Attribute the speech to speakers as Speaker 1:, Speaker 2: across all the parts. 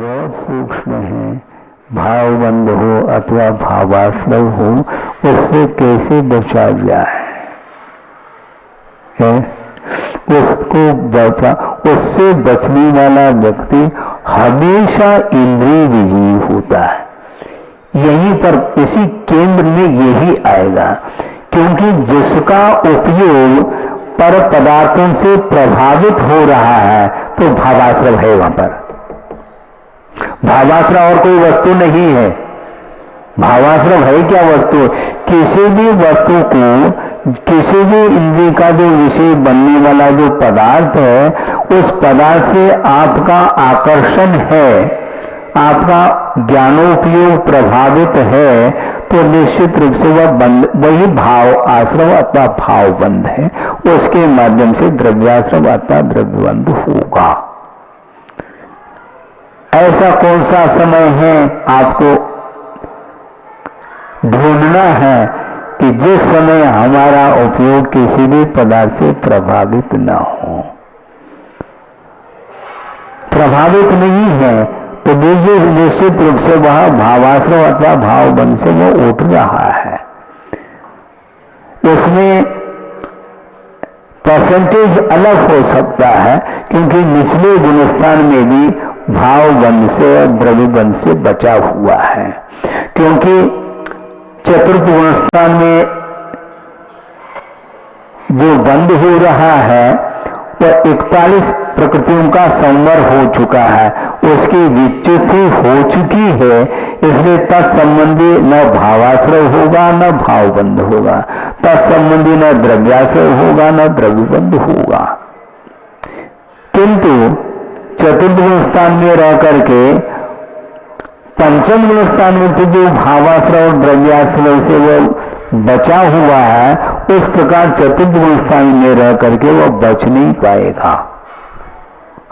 Speaker 1: बहुत सूक्ष्म है, भावबंध हो अथवा भावाश्रव हो, उससे कैसे बचा जाए है? उसको बचा, उससे बचने वाला व्यक्ति हमेशा इंद्रिय विजयी होता है। यहीं पर इसी केंद्र में यही आएगा, क्योंकि जिसका उपयोग पर पदार्थों से प्रभावित हो रहा है तो भावाश्रव है। वहां पर भावाश्रव और कोई वस्तु नहीं है। भावाश्रव है क्या वस्तु? किसी भी वस्तु को, किसी भी इंद्रिय का जो विषय बनने वाला जो पदार्थ है, उस पदार्थ से आपका आकर्षण है, आपका ज्ञानोपयोग प्रभावित है, तो निश्चित रूप से वही भाव आश्रव अथवा भावबंध है। उसके माध्यम से द्रव्याश्रव अथवा द्रव्यबंध होगा। ऐसा कौन सा समय है आपको ढूंढना है कि जिस समय हमारा उपयोग किसी भी पदार्थ से प्रभावित न हो। प्रभावित नहीं है तो निश्चित रूप से वह भावाश्रव अथवा भावबंध से वो उठ रहा है। उसमें परसेंटेज अलग हो सकता है, क्योंकि निचले गुणस्थान में भी भावबंध से और द्रव्यबंध से बचा हुआ है। क्योंकि चतुर्थ गुणस्थान में जो बंद हो रहा है वह 41 प्रकृतियों का संवर हो चुका है, उसकी विच्युति हो चुकी है। इसलिए तत्संबंधी न भावाश्रय होगा न भावबंध होगा, तत्संबंधी न द्रव्याश्रय होगा न द्रव्यबंध होगा। किंतु चतुर्थ गुण स्थान में रह करके पंचम गुण स्थान में तो जो भावाश्रय और द्रव्याश्रय से वो बचा हुआ है, उस प्रकार चतुर्थ गुण स्थान में रह करके वो बच नहीं पाएगा।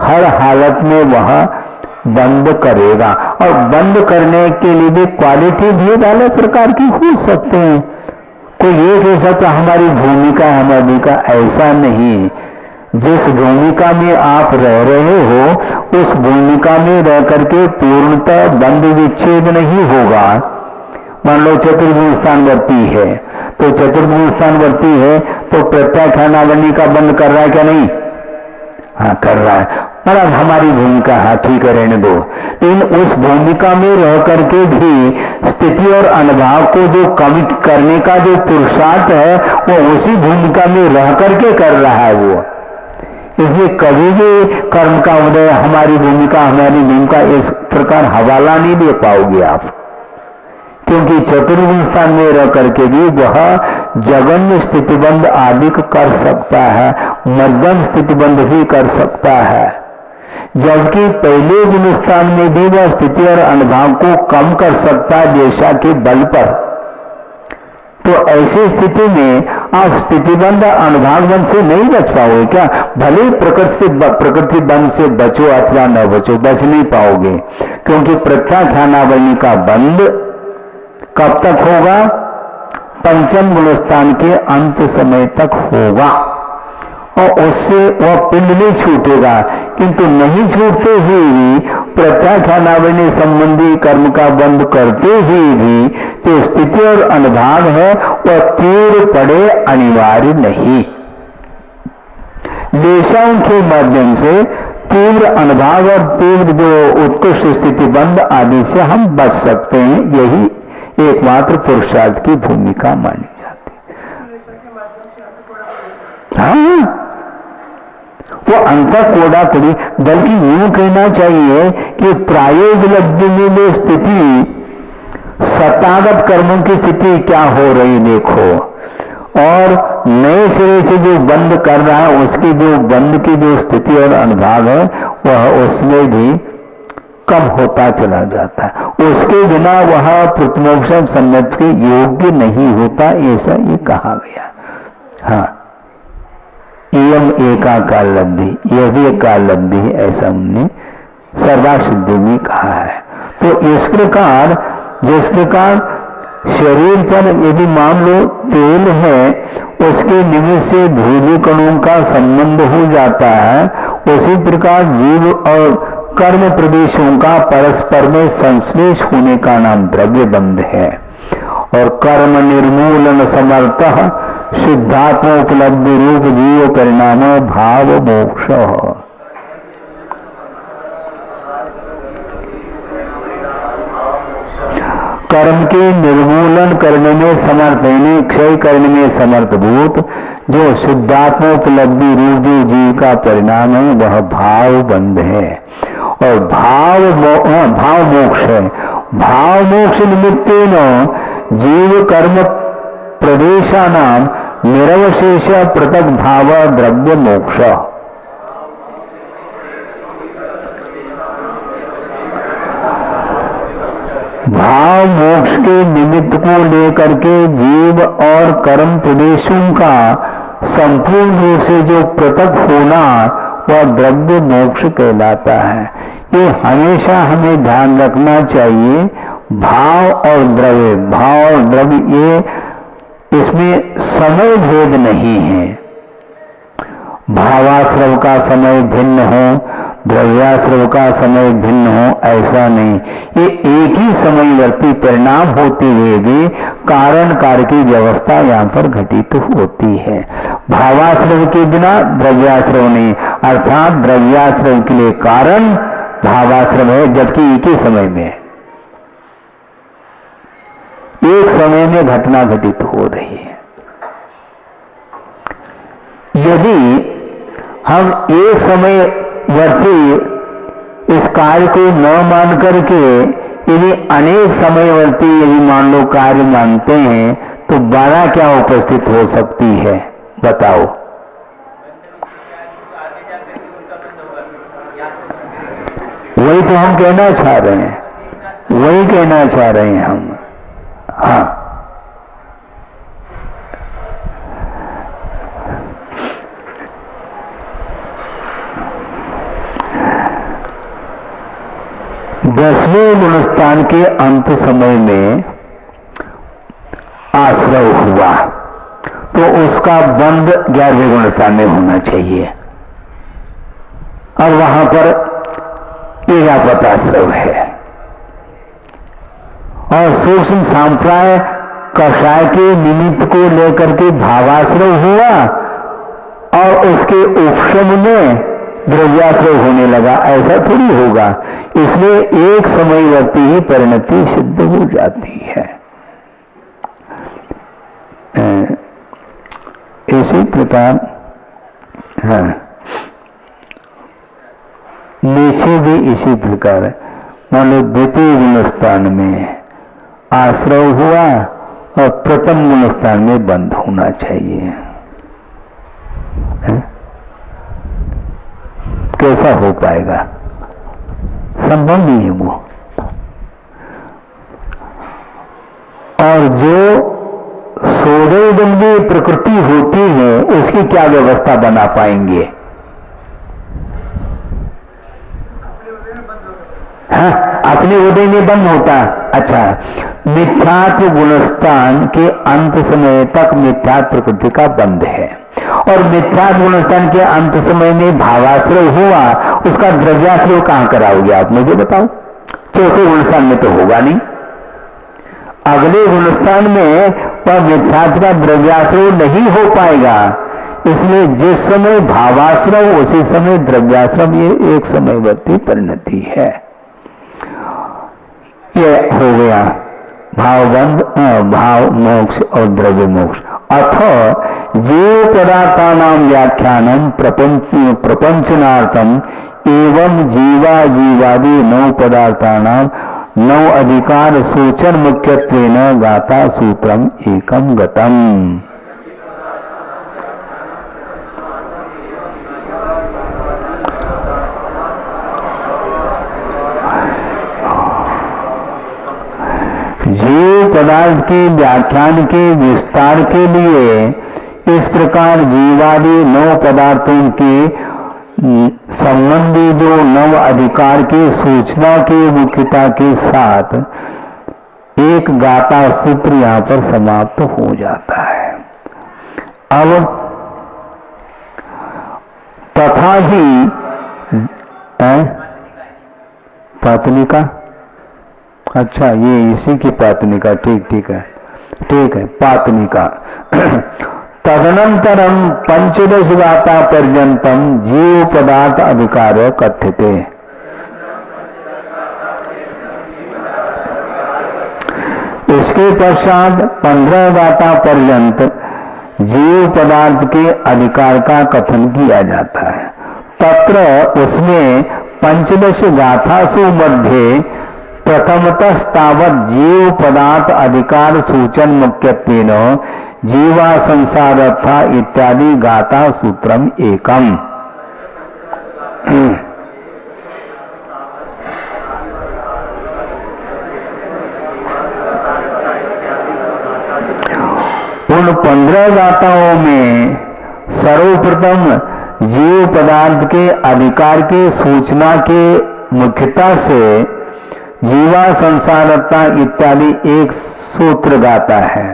Speaker 1: हर हालत में वह बंद करेगा, और बंद करने के लिए भी क्वालिटी भेद अलग प्रकार की हो सकते हैं। कोई ये कह सकता हमारी भूमिका हमारी का, ऐसा नहीं। जिस भूमिका में आप रह रहे हो उस भूमिका में रह करके पूर्णतः बंद विच्छेद नहीं होगा। मान लो चतुर्गुण स्थान वर्ती है, तो चतुर्गुण स्थान वर्ती है तो प्रत्याख्यानावली का बंद कर रहा है क्या? नहीं, हाँ कर रहा है। मतलब हमारी भूमिका, हाँ ठीक है रहने दो। लेकिन उस भूमिका में रह करके भी स्थिति और अनुभाव को जो कम करने का जो पुरुषार्थ है वो उसी भूमिका में रह करके कर रहा है वो। इसलिए कभी भी कर्म का उदय हमारी भूमिका इस प्रकार हवाला नहीं दे पाओगे आप, क्योंकि चतुर्गुण स्थान में रह करके भी वह जगन्य स्थितिबंध आदि कर सकता है, मध्यम स्थितिबंध भी कर सकता है। जबकि पहले गुण स्थान में भी वह स्थिति और अनुभाव को कम कर सकता है देशा के बल पर। तो ऐसी स्थिति में आप स्थितिबंध अनुभाग बंध से नहीं बच पाओगे क्या? भले प्रकृति बंध से बचो अथवा न बचो, बच नहीं पाओगे, क्योंकि प्रत्याख्यानावली का बंद कब तक होगा? पंचम गुणस्थान के अंत समय तक होगा, और उससे वह पिंड नहीं छूटेगा। किंतु नहीं छूटते हुए भी प्रत्याख्यानावली संबंधी कर्म का बंद करते हुए भी जो स्थिति और अनुभाग है वह तीव्र पड़े अनिवार्य नहीं। देशाओं के माध्यम से तीव्र अनुभाग और तीव्र जो उत्कृष्ट स्थिति बंद आदि से हम बच सकते हैं। यही एकमात्र पुरुषार्थ की भूमिका मानी जाती है। हाँ, वो अंतर कोड़ा कुड़ी, बल्कि यूं कहना चाहिए कि प्रायोगिक में स्थिति सतागत कर्मों की स्थिति क्या हो रही देखो, और नए सिरे से जो बंद कर रहा है उसकी जो बंद की जो स्थिति और अनुभाग है वह उसमें भी कम होता चला जाता है। उसके बिना वह प्रथमोपशम सम्यक के योग्य नहीं होता, ऐसा ये कहा गया। हाँ, एवं एका काल लब्धि, यह भी एक काल लब्धि है, ऐसा हमने सर्वासिद्धि में कहा है। तो इस प्रकार जिस प्रकार शरीर पर यदि मान लो तेल है, उसके निमित्त से धूलि कणों का संबंध हो जाता है, उसी प्रकार जीव और कर्म प्रदेशों का परस्पर में संश्लेष होने का नाम द्रव्य बंध है। और कर्म निर्मूलन समर्थ शुद्धात्मोपलब्धि रूप जीव परिणाम भाव मोक्ष। कर्म के निर्मूलन करने में समर्थ, यानी क्षय करने में समर्थभूत जो शुद्धात्मोपलब्धि रूप जो जीव का परिणाम है वह भाव बंध है। और भाव मोक्ष है। भाव मोक्ष निमित्तेन जीव कर्म प्रदेशानाम निरवशेष पृथक भाव द्रव्य मोक्ष। भाव मोक्ष के निमित्त को लेकर के जीव और कर्म प्रदेशों का संपूर्ण रूप से जो पृथक होना वह द्रव्य मोक्ष कहलाता है। ये हमेशा हमें ध्यान रखना चाहिए। भाव और द्रव्य, भाव और द्रव्य ये इसमें समय भेद नहीं है। भावाश्रव का समय भिन्न हो, द्रव्याश्रव का समय भिन्न हो, ऐसा नहीं। ये एक ही समयवर्ती परिणाम होते हुए भी कारण कार्य की व्यवस्था यहाँ पर घटित होती है। भावाश्रव के बिना द्रव्याश्रव नहीं, अर्थात द्रव्याश्रव के लिए कारण भावाश्रव है, जबकि एक ही समय में, एक समय में घटना घटित हो रही है। यदि हम एक समय वर्ती इस कार्य को न मान करके यदि अनेक समयवर्ती यदि मान लो कार्य मानते हैं तो बाधा क्या उपस्थित हो सकती है, बताओ। वही तो हम कहना चाह रहे हैं, वही कहना चाह रहे हैं हम। हाँ, दसवें गुणस्थान के अंत समय में आश्रय हुआ तो उसका बंध 11वें गुणस्थान में होना चाहिए। अब वहां पर एकापत आश्रय है और सूक्ष्म सांप्राय कषाय के निमित्त को लेकर के भावाश्रय हुआ और उसके उपशम में द्रव्याश्रय होने लगा, ऐसा थोड़ी होगा। इसलिए एक समयवर्ती ही परिणति सिद्ध हो जाती है। इसी प्रकार हाँ, नीचे भी इसी प्रकार मान लो द्वितीय गुणस्थान में आश्रय हुआ और प्रथम गुणस्थान में बंद होना चाहिए। कैसा हो पाएगा, संभव नहीं है वो। और जो सोदयदंडी प्रकृति होती है उसकी क्या व्यवस्था बना पाएंगे? हाँ, अपने उदय में बंद होता। अच्छा, मिथ्यात्व गुणस्थान के अंत समय तक मिथ्यात्व प्रकृति का बंध है और मिथ्यात्व गुणस्थान के अंत समय में भावाश्रय हुआ, उसका द्रव्याश्रय कहां कराओगे आप मुझे बताओ। चौथे गुणस्थान में तो होगा नहीं, अगले गुणस्थान में पर मिथ्यात्व का द्रव्याश्रय नहीं हो पाएगा। इसलिए जिस समय भावाश्रय उसी समय द्रव्याश्रय, ये एक समयवर्ती परिणति है। ये हो गया भावबंध, भाव मोक्ष और द्रव्य मोक्ष। अथ जीव पदार्थानां व्याख्यानम प्रपंचनार्थम एवं जीवा जीवादि 9 पदार्थानां 9 अधिकार सूचन मुख्यत्वेन गाथा सूत्रम एकम गतम। जीव पदार्थ के व्याख्यान के विस्तार के लिए इस प्रकार जीवादि 9 पदार्थों के संबंधी जो 9 अधिकार की सूचना की मुख्यता के साथ एक गाथा सूत्र यहां पर समाप्त हो जाता है। अब तथा ही पातनिका, अच्छा ये इसी की पातनिका, ठीक है पातनिका। तदनंतरम पंचदश गाथा पर्यंतम जीव पदार्थ अधिकार कथ्यते। इसके पश्चात 15 गाथा पर्यंत जीव पदार्थ के अधिकार का कथन किया जाता है। तत्र उसमें पंचदश गाथासु मध्ये प्रथमतस्तावत् जीव पदार्थ अधिकार सूचन मुख्यत्वेन जीवा संसारथा इत्यादि गाथा सूत्रम एकम। उन 15 गाथाओं में सर्वप्रथम जीव पदार्थ के अधिकार के सूचना के मुख्यता से जीवा संसारता इत्यादि एक सूत्र गाता है।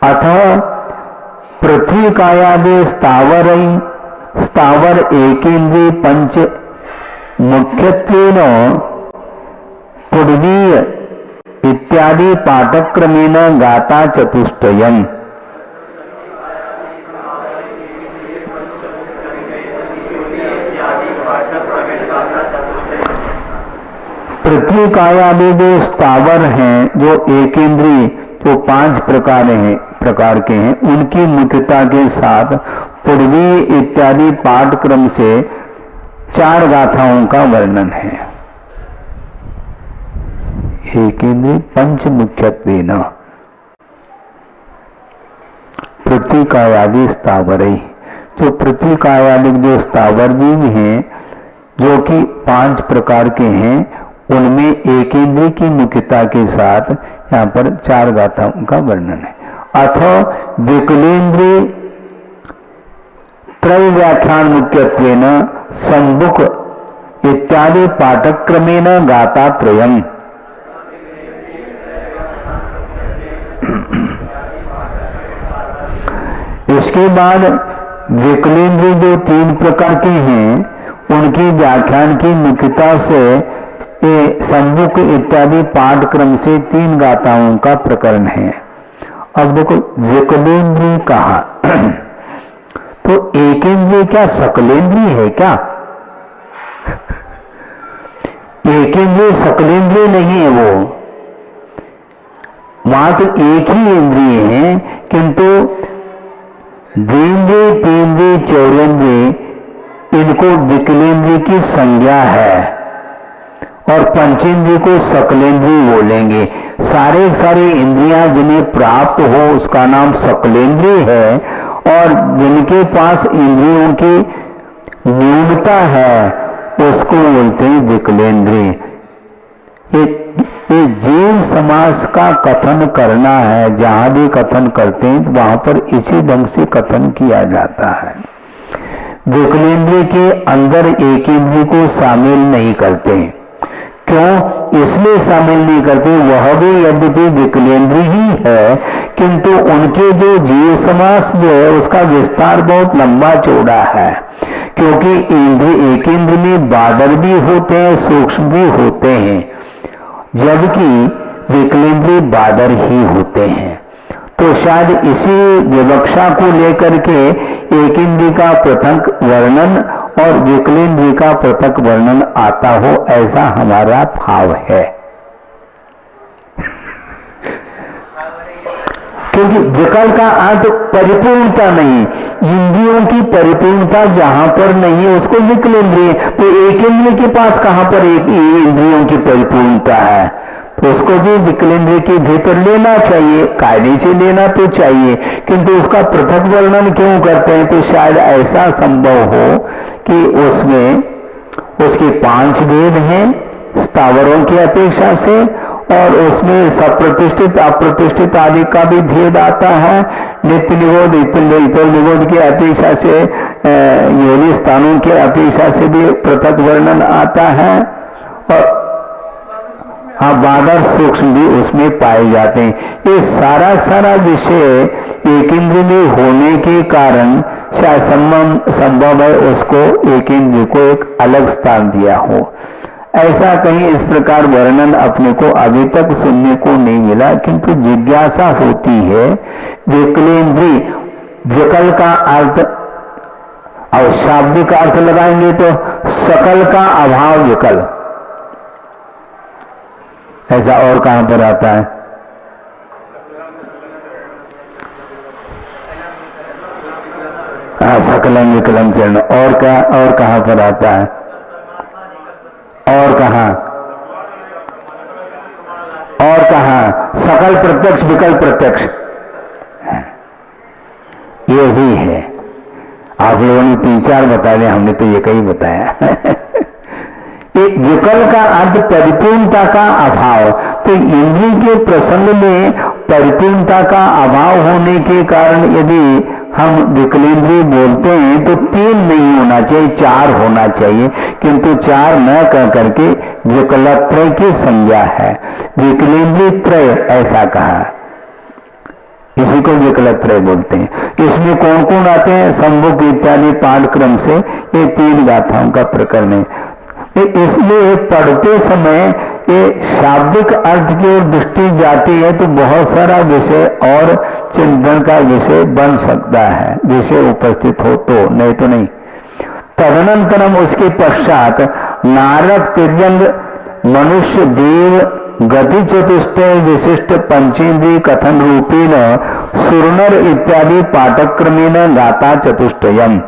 Speaker 1: अतः पृथ्वी कायादि स्थावर एकेन्द्रिय पंच मुख्यत्वेन पूर्वीय इत्यादि पाठक्रमेण गाता चतुष्टयम्। पृथ्वी कायादि जो स्थावर हैं, जो एक इंद्रिय, जो 5 प्रकार के हैं, उनकी मुख्यता के साथ पूर्वी इत्यादि पाठक्रम से 4 गाथाओं का वर्णन है। एक इंद्रिय पंच मुख्यत्वेन पृथ्वी कायादि स्थावर, जो पृथ्वी कायादि जो स्थावर जीव हैं, जो कि 5 प्रकार के हैं, उनमें एक इंद्रिय की मुख्यता के साथ यहाँ पर 4 गाथाओं का वर्णन है। अथ विकलेन्द्रिय त्रय व्याख्यान मुख्यत्वेन संबुक इत्यादि पाठक्रमेण गाथा त्रयम्। इसके बाद विकलेन्द्रिय जो 3 प्रकार के हैं, उनकी व्याख्यान की मुख्यता से ये संबुक इत्यादि पाठक्रम से 3 गाथाओं का प्रकरण है। अब देखो विकलेन्द्रिय कहा तो एक इंद्रिय क्या सकलेन्द्रिय है क्या? एक इंद्रिय सकलेन्द्रिय नहीं है, वो मात्र एक ही इंद्रिय है, किंतु द्विंद्रिय, तीन्द्रिय, चौरेन्द्रिय इनको विकलेन्द्रिय की संज्ञा है और पंचेंद्रिय को सकलेन्द्रिय बोलेंगे। सारे इंद्रियां जिन्हें प्राप्त हो उसका नाम सकलेन्द्रिय है, और जिनके पास इंद्रियों की न्यूनता है उसको बोलते हैं विकलेन्द्रिय। ये जीव समास का कथन करना है, जहां भी कथन करते हैं तो वहां पर इसी ढंग से कथन किया जाता है। विकलेन्द्रिय के अंदर एक इंद्रिय को शामिल नहीं करते। क्यों इसलिए शामिल नहीं करते? वह भी यद्यपि विकलेन्द्रिय ही है, किंतु उनके जो जीव समास जो है उसका विस्तार बहुत लंबा चौड़ा है, क्योंकि इंद्रिय एक इंद्रिय में बादल भी होते हैं, सूक्ष्म भी होते हैं, जबकि विकलेन्द्रिय बादल ही होते हैं। तो शायद इसी विवक्षा को लेकर के एक इंद्रिय का पृथक वर्णन और विकलेन्द्रिय का पृथक वर्णन आता हो, ऐसा हमारा भाव है। क्योंकि विकल का अर्थ परिपूर्णता नहीं, इंद्रियों की परिपूर्णता जहां पर नहीं है उसको विकलेन्द्रिय। तो एक इंद्रिय के पास कहां पर एक इंद्रियों की परिपूर्णता है, तो उसको भी विकलेन्द्रिय के भीतर लेना चाहिए, कायदे से लेना तो चाहिए, किंतु उसका पृथक वर्णन क्यों करते हैं? तो शायद ऐसा संभव हो कि उसमें उसके 5 भेद हैं स्थावरों की अपेक्षा से, और उसमें सप्रतिष्ठित अप्रतिष्ठित आदि का भी भेद आता है। नित्य निरोध इतर निरोध की अपेक्षा से, योनि स्थानों की अपेक्षा से भी पृथक वर्णन आता है, और हाँ बादल सूक्ष्म भी उसमें पाए जाते हैं। ये सारा विषय एक इंद्रिय में होने के कारण शायद संभव है उसको एक इंद्रिय को एक अलग स्थान दिया हो। ऐसा कहीं इस प्रकार वर्णन अपने को अभी तक सुनने को नहीं मिला, किंतु जिज्ञासा होती है। विकलेंद्री, विकल का अर्थ और शाब्दिक अर्थ लगाएंगे तो सकल का अभाव विकल, ऐसा और कहां पर आता है? हाँ, सकलम विकलम चरण। और क्या, और कहां पर आता है? और कहां, और कहां? सकल प्रत्यक्ष विकल प्रत्यक्ष, ये ही है। आप लोगों ने 3-4 बता दिया, हमने तो एक ही बताया। एक विकल का अर्थ परिपूर्णता का अभाव। तो इंद्रिय के प्रसंग में परिपूर्णता का अभाव होने के कारण यदि हम विकलेंद्रिय बोलते हैं तो 3 नहीं होना चाहिए, 4 होना चाहिए, किंतु 4 न कह करके विकलत्रय की संज्ञा है। विकलेंद्रिय त्रय ऐसा कहा, इसी को विकलत्रय बोलते हैं। इसमें कौन कौन आते हैं? संभोग इत्यादि पाठक्रम से ये 3 गाथाओं का प्रकरण है। इसलिए पढ़ते समय ये शाब्दिक अर्थ की ओर दृष्टि जाती है तो बहुत सारा विषय और चिंतन का विषय बन सकता है, विषय उपस्थित हो तो, नहीं तो नहीं। तदनंतरम उसके पश्चात नारद, तिर्यंग, मनुष्य, देव, गति चतुष्टय विशिष्ट पंचेंद्रिय कथन रूपेण सुरनर इत्यादि पाठक्रमेण गाता चतुष्टयम।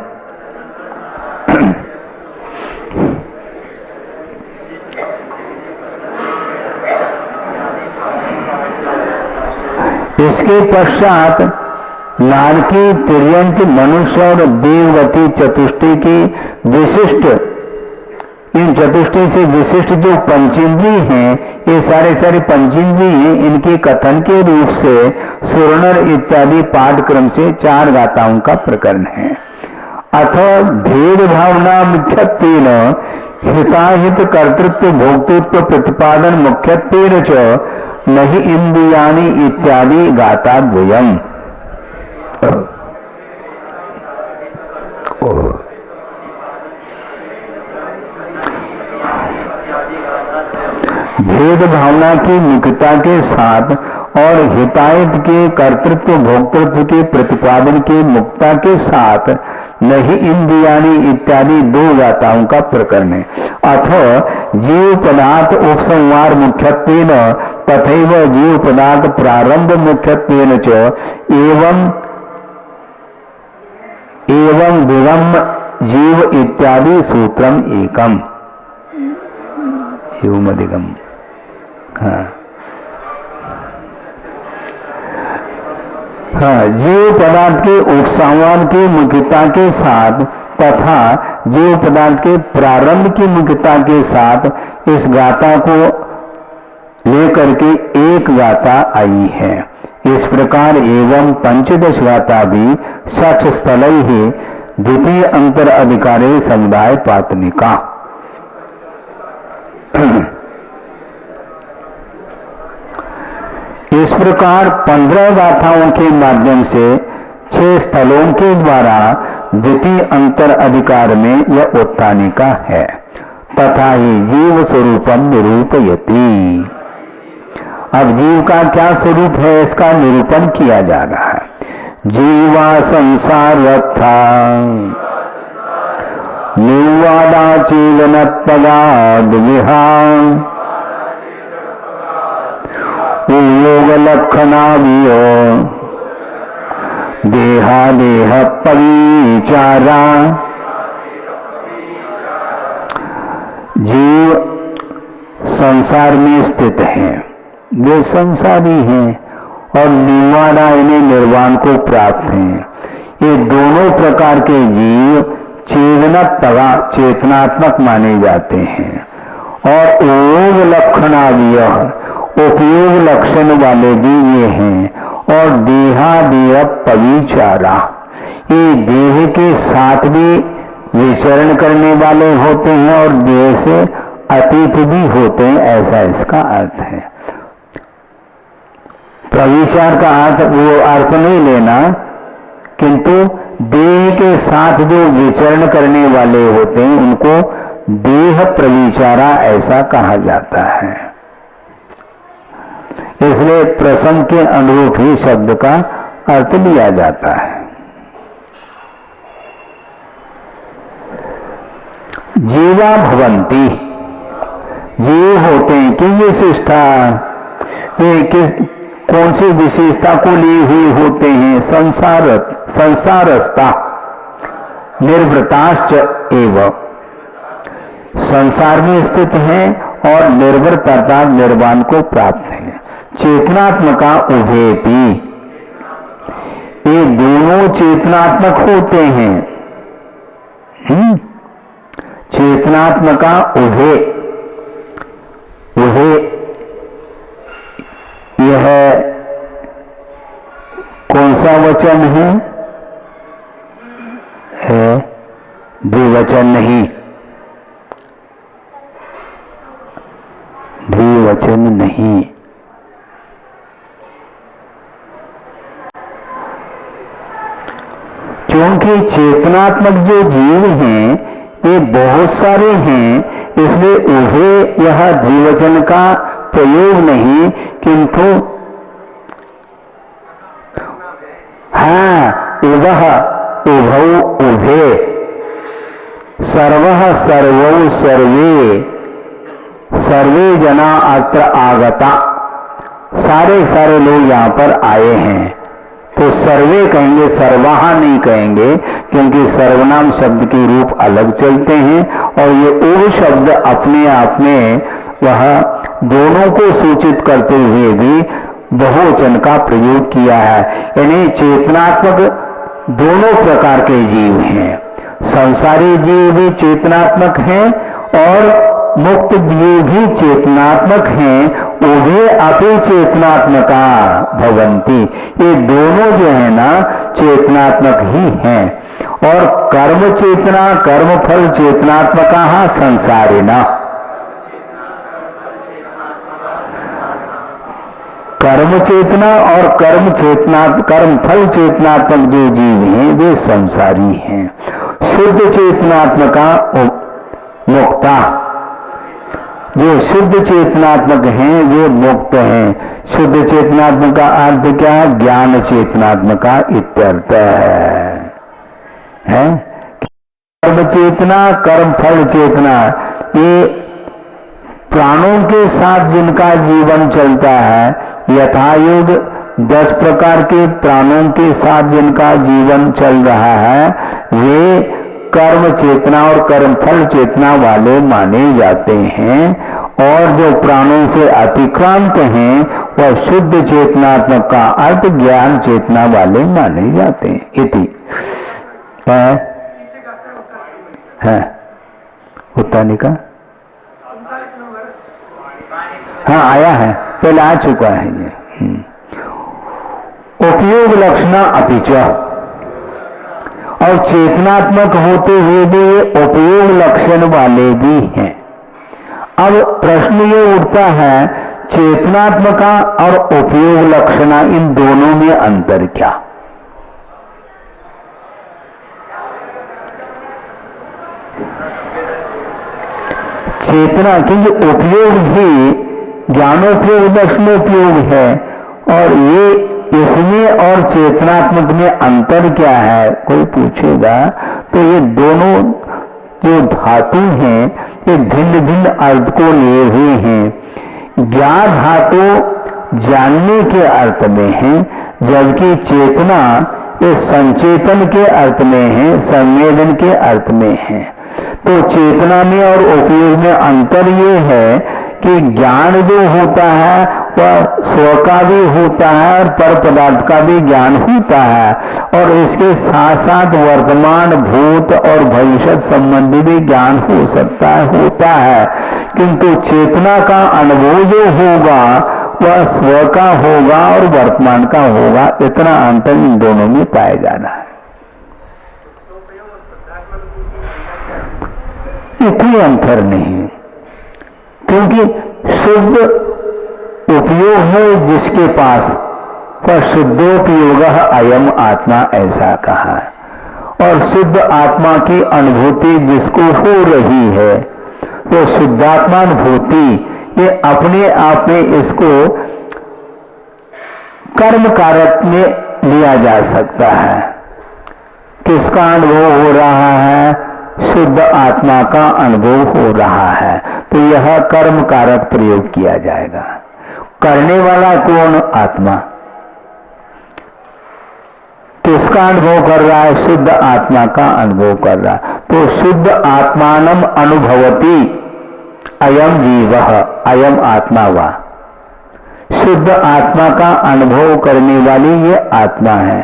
Speaker 1: इसके पश्चात नारकी, तिर्यंच, मनुष्य और देवगति चतुष्टय की विशिष्ट, इन चतुष्टय से विशिष्ट जो पंचेंद्रिय हैं, ये सारे पंचेंद्रिय हैं, इनके कथन के रूप से सुरनर इत्यादि पाठक्रम से 4 गाथाओं का प्रकरण है। अथ भेद भावना मुख्यत्वेन हिताहित कर्तृत्व भोक्तृत्व प्रतिपादन मुख्यत्वेन च नहि इंद्रियाणि इत्यादि गाता द्वयम्। भेद भावना की मुख्यता के साथ और हितायत के कर्तृत्व भोक्तृत्व के प्रतिपादन के मुक्ता के साथ नहीं इंद्रियाणि इत्यादि 2 गाथाओं का प्रकरण है। अथ जीव पदार्थ उपसंहार मुख्यत्वेन तथैव जीव पदार्थ प्रारंभ मुख्यत्वेन च एवं विवम जीव इत्यादि सूत्रम एकम एवं अधिगम। हाँ, जीव पदार्थ के उपसंहार की मुख्यता के साथ तथा जीव पदार्थ के प्रारंभ की मुख्यता के साथ इस गाथा को लेकर के एक गाथा आई है। इस प्रकार एवं 15 गाथा भी 60 स्थल ही द्वितीय अंतर अधिकारी समुदाय पातनिका। इस प्रकार 15 गाथाओं के माध्यम से 6 स्थलों के द्वारा द्वितीय अंतर अधिकार में यह उत्तानिका है। तथा ही जीव स्वरूपम निरूपयति। अब जीव का क्या स्वरूप है इसका निरूपण किया जा रहा है। जीवा संसार रथा निर्वादाचीलनत्पदाद विहान योग लक्षणावियो देहा देह परिचारा। जीव संसार में स्थित हैं, वे संसारी हैं और निर्वाणा इन्हें निर्वाण को प्राप्त हैं। ये दोनों प्रकार के जीव चेतनात्मक माने जाते हैं और योग लक्षणाविय उपयोग लक्षण वाले भी ये हैं। और देहादेह पविचारा, ये देह के साथ भी विचरण करने वाले होते हैं और देह से अतीत भी होते हैं, ऐसा इसका अर्थ है। प्रविचार का अर्थ वो अर्थ नहीं लेना, किंतु देह के साथ जो विचरण करने वाले होते हैं उनको देह प्रविचारा ऐसा कहा जाता है। इसलिए प्रसंग के अनुरूप ही शब्द का अर्थ लिया जाता है। जीवा भवंती, जीव होते हैं कि विशिष्टा, वे कौन सी विशेषता को लिए हुए होते हैं? संसारस्ता निर्वृताश्च एवं, संसार में स्थित हैं और निर्वृतता निर्वाण को प्राप्त है। चेतनात्मका उभेति, ये दोनों चेतनात्मक होते हैं। चेतनात्मका उभे, उभे यह कौन सा वचन है? द्विवचन नहीं, द्विवचन नहीं। क्योंकि चेतनात्मक जो जीव हैं ये बहुत सारे हैं, इसलिए उभे यह द्विवचन का प्रयोग नहीं, किंतु हाँ उभः उभौ उभे, सर्वः सर्वौ सर्वे, सर्वे जना अत्र आगता, सारे सारे लोग यहाँ पर आए हैं। तो सर्वे कहेंगे, सर्वाहा नहीं कहेंगे, क्योंकि सर्वनाम शब्द के रूप अलग चलते हैं और ये उभ शब्द अपने आप में वह दोनों को सूचित करते हुए भी बहुवचन का प्रयोग किया है। यानी चेतनात्मक दोनों प्रकार के जीव हैं, संसारी जीव भी चेतनात्मक हैं और मुक्त जीव भी चेतनात्मक हैं। उभे अपि चेतनात्मका भवंती, ये दोनों जो है ना चेतनात्मक ही हैं। और कर्म चेतना कर्म फल चेतनात्मका संसारिणा, कर्म चेतना और कर्म फल चेतनात्मक जो जीव हैं वे संसारी हैं। शुद्ध चेतनात्मका मुक्ता, जो शुद्ध चेतनात्मक हैं वे मुक्त हैं। शुद्ध चेतनात्मक का अर्थ क्या? ज्ञान चेतनात्मका इत्यर्थ है। कर्म चेतना कर्म फल चेतना, ये प्राणों के साथ जिनका जीवन चलता है, यथायुग 10 प्रकार के प्राणों के साथ जिनका जीवन चल रहा है, वे कर्म चेतना और कर्म फल चेतना वाले माने जाते हैं। और जो प्राणों से अतिक्रांत हैं वह शुद्ध चेतनात्मक का अर्थ ज्ञान चेतना वाले माने जाते हैं। इति है उत्तानी का, हाँ आया है, पहले आ चुका है ये। उपयोग लक्षण अपिच, और चेतनात्मक होते हुए भी ये उपयोग लक्षण वाले भी हैं। अब प्रश्न ये उठता है, चेतनात्मका और उपयोग लक्षणा इन दोनों में अंतर क्या? चेतना, क्योंकि उपयोग भी ज्ञानोपयोग लक्षणोपयोग है, और ये इसमें और चेतनात्मक में अंतर क्या है कोई पूछेगा तो ये दोनों जो धातु हैं ये भिन्न भिन्न अर्थ को लिए हुए हैं। ज्ञान धातु जानने के अर्थ में है, जबकि चेतना ये संचेतन के अर्थ में है, संवेदन के अर्थ में है। तो चेतना में और उपयोग में अंतर ये है कि ज्ञान जो होता है वह स्व का भी होता है और पर पदार्थ का भी ज्ञान होता है, और इसके साथ साथ वर्तमान भूत और भविष्य संबंधी भी ज्ञान हो सकता है, होता है। किंतु चेतना का अनुभव जो होगा वह स्व का होगा और वर्तमान का होगा। इतना अंतर इन दोनों में पाया जाना है। कोई अंतर नहीं, क्योंकि शुद्ध उपयोग है जिसके पास, वह शुद्धोपयोग अयम आत्मा ऐसा कहा, और शुद्ध आत्मा की अनुभूति जिसको हो रही है तो शुद्धात्मानुभूति ये अपने आप में इसको कर्म कारक में लिया जा सकता है। किसका अनुभव हो रहा है? शुद्ध आत्मा का अनुभव हो रहा है, तो यह कर्म कारक प्रयोग किया जाएगा। करने वाला कौन? आत्मा। किसका अनुभव कर रहा है? शुद्ध आत्मा का अनुभव कर रहा है। तो शुद्ध आत्मानम अनुभवति अयम जीवः, अयम आत्मा वा। शुद्ध आत्मा का अनुभव करने वाली ये आत्मा है।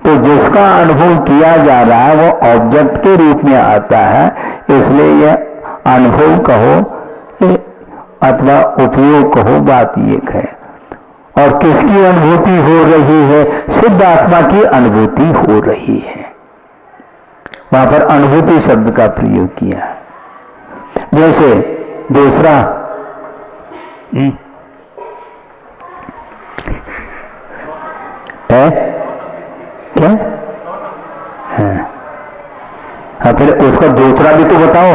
Speaker 1: तो जिसका अनुभव किया जा रहा है वो ऑब्जेक्ट के रूप में आता है, इसलिए यह अनुभव कहो अथवा उपयोग कहो, बात एक है। और किसकी अनुभूति हो रही है? शुद्ध आत्मा की अनुभूति हो रही है। वहां पर अनुभूति शब्द का प्रयोग किया है। जैसे दूसरा है क्या? हाँ, फिर उसका दूसरा भी तो बताओ।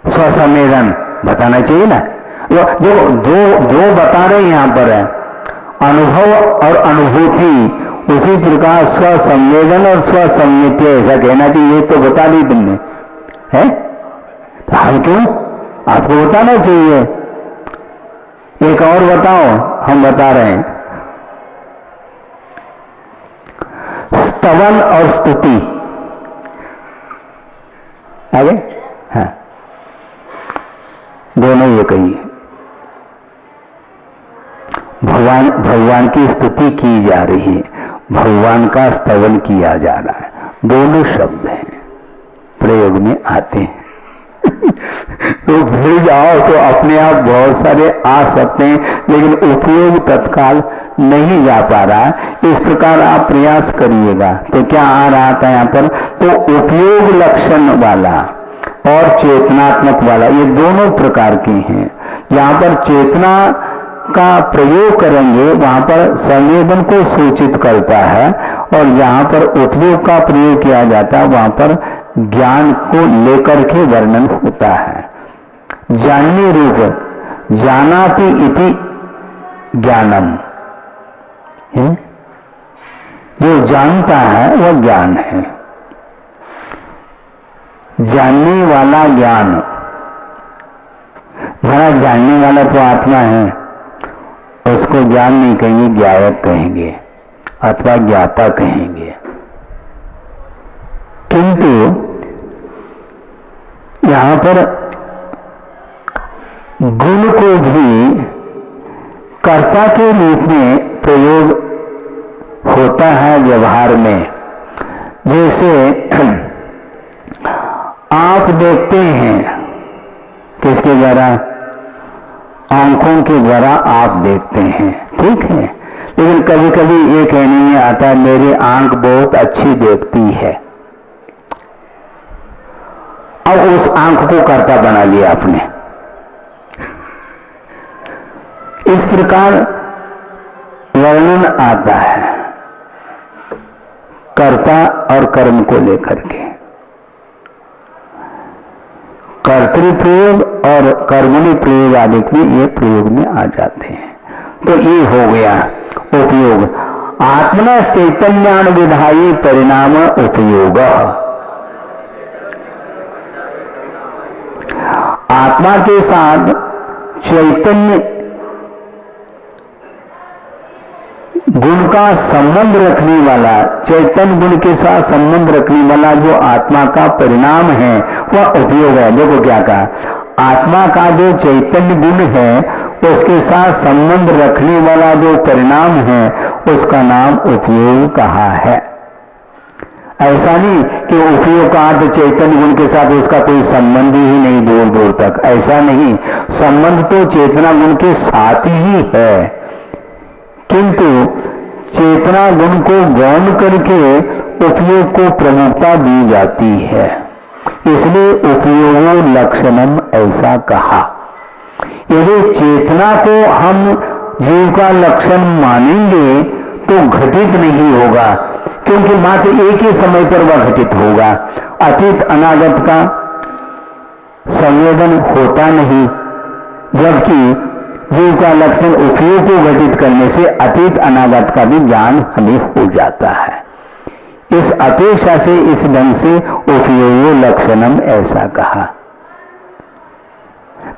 Speaker 1: स्वसंवेदन बताना चाहिए ना। जो दो बता रहे हैं यहां पर है, अनुभव और अनुभूति। उसी प्रकार स्वसंवेदन और स्वसंमिति ऐसा कहना चाहिए। तो बता दी तुमने है, तो हम क्यों? आपको बताना चाहिए। एक और बताओ, हम बता रहे हैं। स्तवन और स्तुति आगे, हाँ, दोनों ये कही। भगवान की स्तुति की जा रही है, भगवान का स्तवन किया जा रहा है। दोनों शब्द हैं, प्रयोग में आते हैं। तो भूल जाओ तो अपने आप बहुत सारे आ सकते हैं, लेकिन उपयोग तत्काल नहीं जा पा रहा है। इस प्रकार आप प्रयास करिएगा। तो क्या आ रहा था यहाँ पर? तो उपयोग लक्षण वाला और चेतनात्मक वाला, ये दोनों प्रकार के हैं। जहाँ पर चेतना का प्रयोग करेंगे वहां पर संवेदन को सूचित करता है, और जहां पर उपयोग का प्रयोग किया जाता है वहां पर ज्ञान को लेकर के वर्णन होता है। जानने रूप, जानाति इति ज्ञानम, जो जानता है वह ज्ञान है। जानने वाला ज्ञान, भला जानने वाला तो आत्मा है, उसको ज्ञान नहीं कहेंगे, ज्ञायक कहेंगे अथवा ज्ञाता कहेंगे। किंतु यहां पर गुण को भी कर्ता के रूप में प्रयोग होता है व्यवहार में। जैसे आप देखते हैं किसके द्वारा? आंखों के द्वारा आप देखते हैं, ठीक है। लेकिन कभी कभी ये कहने में आता है मेरी आंख बहुत अच्छी देखती है। अब उस आंख को कर्ता बना लिया आपने। इस प्रकार वर्णन आता है कर्ता और कर्म को लेकर के। कर्तृप्रयोग और कर्मणि प्रयोग आदि में ये प्रयोग में आ जाते हैं। तो ये हो गया उपयोग। आत्मना चैतन्यान विधायी परिणाम उपयोग। आत्मा के साथ चैतन्य गुण का संबंध रखने वाला, चैतन्य गुण के साथ संबंध रखने वाला जो आत्मा का परिणाम है वह उपयोग है। देखो क्या कहा, आत्मा का जो चैतन्य गुण है उसके साथ संबंध रखने वाला जो परिणाम है उसका नाम उपयोग कहा है। ऐसा नहीं कि उपयोग का अर्थ चैतन्य गुण के साथ उसका कोई संबंध ही नहीं दूर दूर तक, ऐसा नहीं। संबंध तो चेतना गुण के साथ ही है, किंतु चेतना गुण को गौण करके उपयोग को प्रमुखता दी जाती है, इसलिए उपयोगो लक्षणम ऐसा कहा। यदि चेतना को हम जीव का लक्षण मानेंगे तो घटित नहीं होगा, क्योंकि मात्र एक ही समय पर वह घटित होगा। अतीत अनागत का संवेदन होता नहीं, जबकि जीव का लक्षण उपयोग को घटित करने से अतीत अनागत का भी ज्ञान हमें हो जाता है। इस अपेक्षा से इस ढंग से उपयोग लक्षणम ऐसा कहा।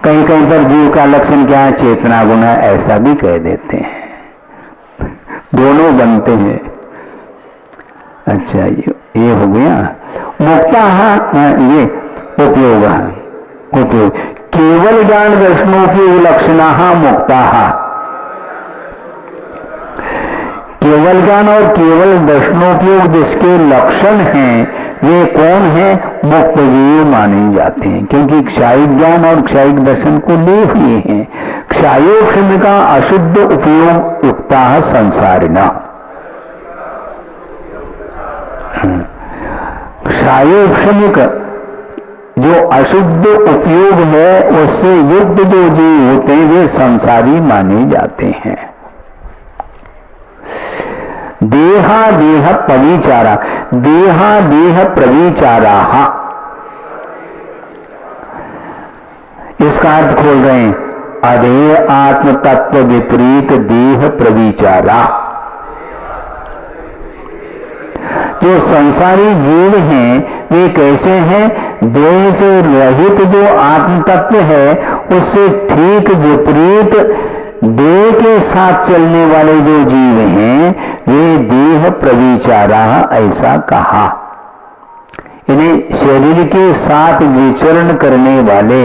Speaker 1: कहीं कहीं पर जीव का लक्षण क्या है, चेतना गुण ऐसा भी कह देते हैं, दोनों बनते हैं। अच्छा, ये हो गया मुक्ता। ये उपयोग है, उपयोग केवल ज्ञान दर्शनोपयोग लक्षणा मुक्ता। केवल ज्ञान और केवल दर्शनोपयोग जिसके लक्षण हैं वे कौन है, मुक्त जीव माने जाते हैं, क्योंकि क्षायिक ज्ञान और क्षायिक दर्शन को ले हुए हैं। क्षायोक्षम का अशुद्ध उपयोग युक्ता संसारिणा। क्षायोक्षमिक जो अशुद्ध उपयोग है उससे युक्त जो जीव होते हैं वे संसारी माने जाते हैं। देहा देह प्रविचारा, देहा देह प्रविचारा, इसका अर्थ खोल रहे हैं, अधेय आत्म तत्व विपरीत देह प्रविचारा। जो संसारी जीव हैं वे कैसे हैं, देह से रहित जो आत्म तत्व है उससे ठीक विपरीत देह के साथ चलने वाले जो जीव हैं वे देह प्रविचारा ऐसा कहा। इन्हें शरीर के साथ विचरण करने वाले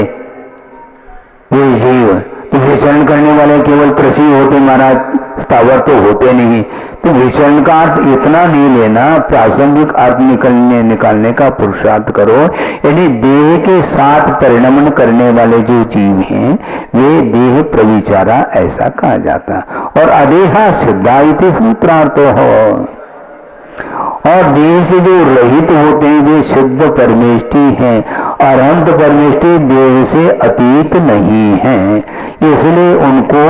Speaker 1: वे जीव, तो विचरण करने वाले केवल कृषि होते महाराज, स्थावर तो होते नहीं। तो विचरण का अर्थ इतना नहीं लेना, प्रासंगिक अर्थ निकालने का पुरुषार्थ करो। यानी देह के साथ परिणमन करने वाले जो जीव हैं वे देह प्रविचारा ऐसा कहा जाता। और अदेहा सिद्धा इति सूत्रार्थ हो, और देह से जो रहित होते हैं वे शुद्ध परमेष्टि हैं, अरहंत परमेष्टि देह से अतीत नहीं है, इसलिए उनको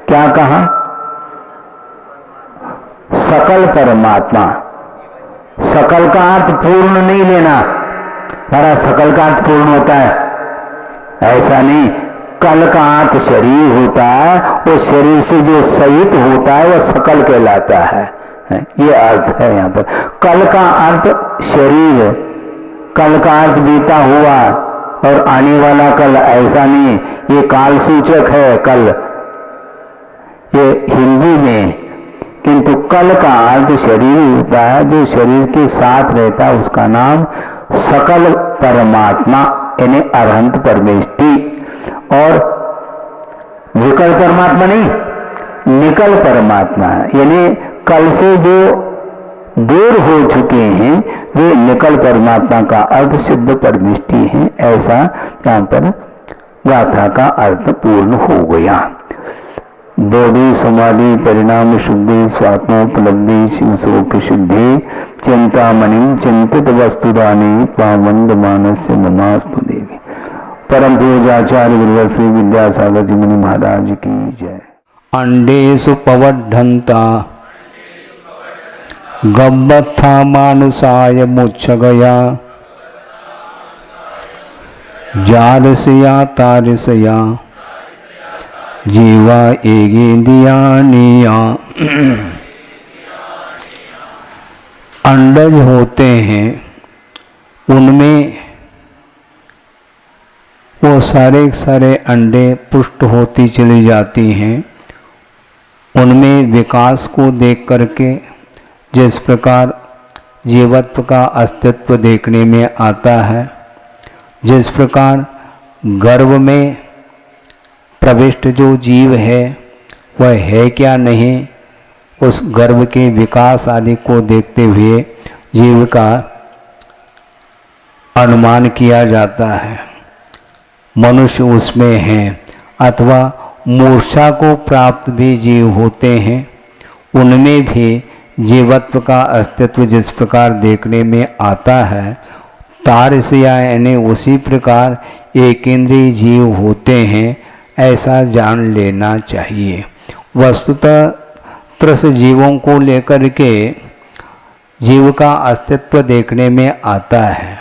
Speaker 1: क्या कहा, सकल परमात्मा। सकल का अर्थ पूर्ण नहीं लेना, हमारा सकल का अर्थ पूर्ण होता है ऐसा नहीं। कल का अर्थ शरीर होता है, वो शरीर से जो सहित होता है वह सकल कहलाता है, ये अर्थ है यहाँ पर। कल का अर्थ शरीर, कल का अर्थ बीता हुआ और आने वाला कल ऐसा नहीं, ये काल सूचक है कल, ये हिंदी में। किंतु कल का अर्थ शरीर होता है, जो शरीर के साथ रहता है उसका नाम सकल परमात्मा यानी अरहंत परमेष्टि। और विकल परमात्मा नहीं, निकल परमात्मा यानी कल से जो दूर हो चुके हैं वे निकल परमात्मा का अर्थ शुद्ध परमेष्टि है, ऐसा यहाँ पर गाथा का अर्थ पूर्ण हो गया। बोधि समाधि परिणाम शुद्धि स्वात्मोपलब्धि शिव शोक शुद्धि चिंतामणि चिंतित वस्तुदानी पावंद मानस्य नमास्तु देवी। परम पूज्याचार्य गुरुवर श्री विद्यासागर जी मुनि महाराज की जय। अंडेषु पवड्ढन्ता गब्बथा मानुषाय मुच्छगया जारसया तारसया जीवा एगेंदियानिया। अंडज होते हैं, उनमें वो सारे अंडे पुष्ट होती चली जाती हैं। उनमें विकास को देख करके जिस प्रकार जीवत्व का अस्तित्व देखने में आता है, जिस प्रकार गर्भ में प्रविष्ट जो जीव है वह है क्या नहीं, उस गर्भ के विकास आदि को देखते हुए जीव का अनुमान किया जाता है। मनुष्य उसमें है, अथवा मूर्छा को प्राप्त भी जीव होते हैं, उनमें भी जीवत्व का अस्तित्व जिस प्रकार देखने में आता है, तारसिया यानी उसी प्रकार एकेंद्रीय जीव होते हैं, ऐसा जान लेना चाहिए। वस्तुतः त्रस जीवों को लेकर के जीव का अस्तित्व देखने में आता है,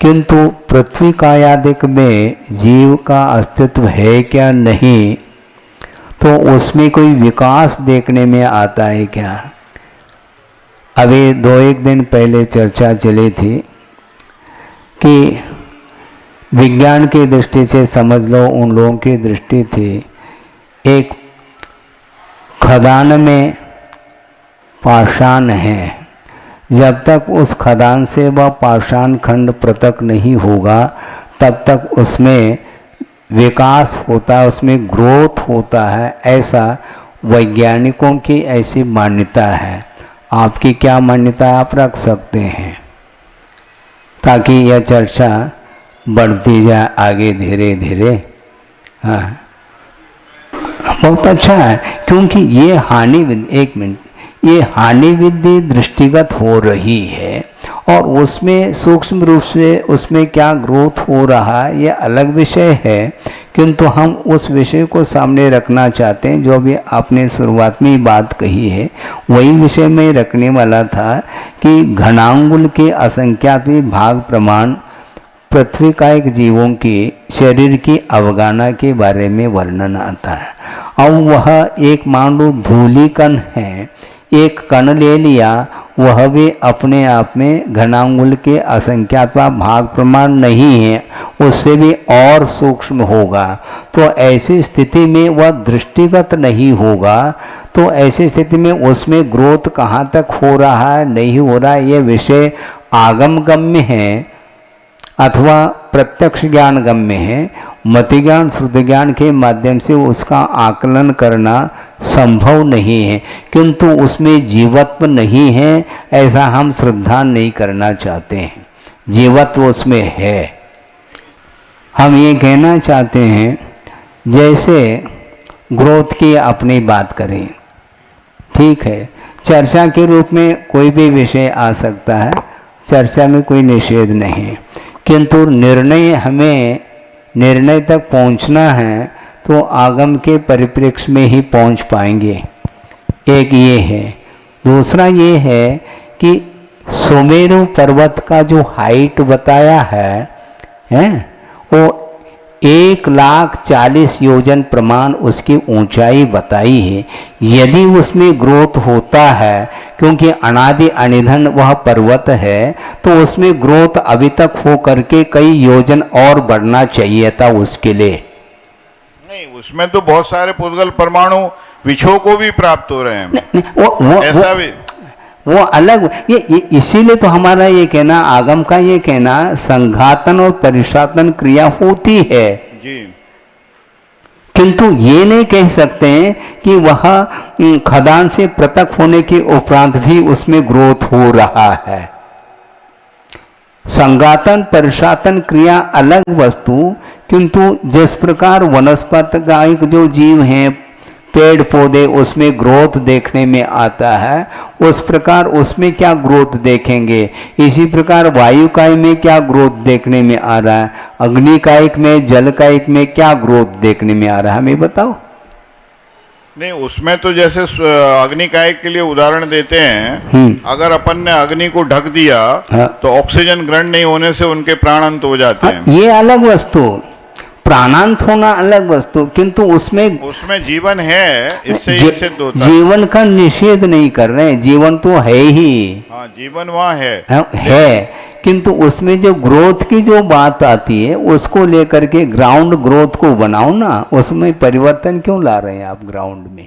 Speaker 1: किंतु पृथ्वी कायादिक में जीव का अस्तित्व है क्या नहीं, तो उसमें कोई विकास देखने में आता है क्या? अभी 2-1 दिन पहले चर्चा चली थी कि विज्ञान की दृष्टि से समझ लो, उन लोगों की दृष्टि थी, एक खदान में पाषाण है, जब तक उस खदान से वह पाषाण खंड पृथक नहीं होगा तब तक उसमें विकास होता है, उसमें ग्रोथ होता है। ऐसा वैज्ञानिकों की ऐसी मान्यता है। आपकी क्या मान्यता है आप रख सकते हैं, ताकि यह चर्चा बढ़ती जाए आगे धीरे धीरे। हाँ, बहुत अच्छा है, क्योंकि ये ये हानि विधि दृष्टिगत हो रही है और उसमें सूक्ष्म रूप से उसमें क्या ग्रोथ हो रहा है ये अलग विषय है, किंतु हम उस विषय को सामने रखना चाहते हैं। जो भी आपने शुरुआत में ही बात कही है वही विषय में रखने वाला था कि घनांगुल के असंख्यात भाग प्रमाण पृथ्वी का एक जीवों की शरीर की अवगाहना के बारे में वर्णन आता है। अब वह एक मान लो धूली कण है, एक कण ले लिया, वह भी अपने आप में घनांगुल के असंख्यात भाग प्रमाण नहीं है, उससे भी और सूक्ष्म होगा। तो ऐसी स्थिति में वह दृष्टिगत नहीं होगा। तो ऐसी स्थिति में उसमें ग्रोथ कहाँ तक हो रहा है नहीं हो रहा है, ये विषय आगमगम्य है अथवा प्रत्यक्ष ज्ञान गम्य है। मति ज्ञान श्रुति ज्ञान के माध्यम से उसका आकलन करना संभव नहीं है, किंतु उसमें जीवत्व नहीं है ऐसा हम श्रद्धा नहीं करना चाहते हैं। जीवत्व उसमें है। हम ये कहना चाहते हैं, जैसे ग्रोथ की अपनी बात करें, ठीक है, चर्चा के रूप में कोई भी विषय आ सकता है, चर्चा में कोई निषेध नहीं, किंतु हमें निर्णय तक पहुंचना है तो आगम के परिप्रेक्ष्य में ही पहुंच पाएंगे। एक ये है। दूसरा ये है कि सुमेरु पर्वत का जो हाइट बताया है वो 1,40,000 योजन प्रमाण उसकी ऊंचाई बताई है। यदि उसमें ग्रोथ होता है, क्योंकि अनादि अनिधन वह पर्वत है, तो उसमें ग्रोथ अभी तक हो करके कई योजन और बढ़ना चाहिए था उसके लिए।
Speaker 2: नहीं, उसमें तो बहुत सारे पुद्गल परमाणु विछो को भी प्राप्त हो रहे हैं। ऐसा भी
Speaker 1: वो अलग, ये इसीलिए तो हमारा ये कहना, आगम का ये कहना, संघातन और परिशातन क्रिया होती है
Speaker 2: जी,
Speaker 1: किंतु ये नहीं कह सकते हैं कि वह खदान से पृथक होने के उपरांत भी उसमें ग्रोथ हो रहा है। संघातन परिशातन क्रिया अलग वस्तु, किंतु जिस प्रकार वनस्पतिक जो जीव हैं, पेड़ पौधे, उसमें ग्रोथ देखने में आता है, उस प्रकार उसमें क्या ग्रोथ देखेंगे। इसी प्रकार वायुकाय में क्या ग्रोथ देखने में आ रहा है, अग्निकायिक में, जलकायिक में क्या ग्रोथ देखने में आ रहा है, हमें बताओ।
Speaker 2: नहीं, उसमें तो जैसे अग्निकायिक के लिए उदाहरण देते हैं, अगर अपन ने अग्नि को ढक दिया तो ऑक्सीजन ग्रहण नहीं होने से उनके प्राणांत हो जाते हैं।
Speaker 1: ये अलग वस्तु, प्राणांत होना अलग वस्तु, किंतु उसमें
Speaker 2: जीवन है, इससे सिद्ध होता है।
Speaker 1: जीवन का निषेध नहीं कर रहे हैं, जीवन तो है ही।
Speaker 2: हाँ, जीवन वहाँ
Speaker 1: है, किंतु उसमें जो ग्रोथ की जो बात आती है उसको लेकर के ग्राउंड ग्रोथ को बनाओ ना, उसमें परिवर्तन क्यों ला रहे हैं आप ग्राउंड में।